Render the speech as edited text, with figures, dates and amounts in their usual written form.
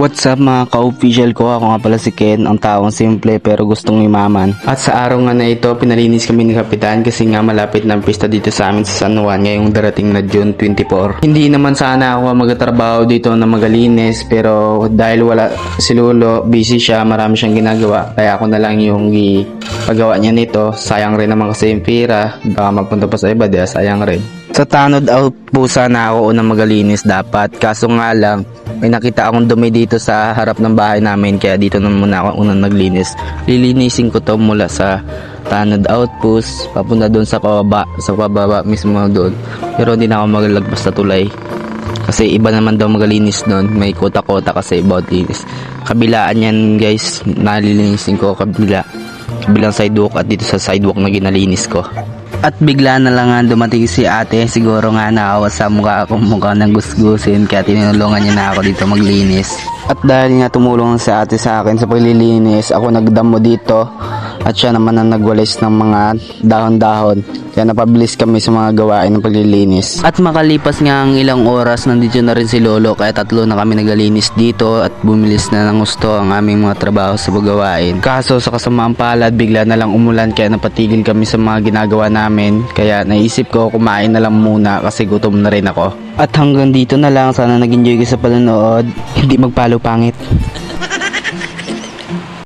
What's up mga ka-official ko, ako nga pala si Ken, ang taong simple pero gustong yumaman. At sa araw nga na ito, pinalinis kami ni Kapitan kasi nga malapit ng pista dito sa amin sa San Juan ngayong darating na June 24. Hindi naman sana ako magtatrabaho dito na magalinis pero dahil wala si Lolo, busy siya, marami siyang ginagawa. Kaya ako na lang yung paggawa niya nito. Sayang rin naman kasi yung pira, baka magpunta pa sa iba, di sayang rin. Sa tanod out po sana ako unang magalinis dapat, kaso nga lang may nakita akong dumi dito sa harap ng bahay namin kaya dito na muna ako unang naglinis. Lilinisin ko to mula sa tanod outpost papunta doon sa pababa mismo doon. Pero hindi na ako maglagpas sa tulay kasi iba naman daw magalinis doon, may kota-kota kasi about linis. Kabilaan yan guys, nalilinisin ko kabilang sidewalk at dito sa sidewalk na ginalinis ko. At bigla na lang nga dumating si ate, siguro nga naawa sa mukha akong mukha ng gusgusin kaya tinulungan niya na ako dito maglinis. At dahil nga tumulong si ate sa akin sa paglilinis, ako nagdamo dito at siya naman ang nagwalis ng mga dahon-dahon. Kaya napabilis kami sa mga gawain ng paglilinis. At makalipas nga ang ilang oras, nandito na rin si Lolo kaya tatlo na kami naglinis dito at bumilis na ng gusto ang aming mga trabaho sa paggawain. Kaso sa kasamaang palad, bigla na lang umulan kaya napatigil kami sa mga ginagawa namin. Kaya naisip ko kumain na lang muna kasi gutom na rin ako. At hanggang dito na lang, sana nag-enjoy ka sa panonood. Hindi magpalo pangit.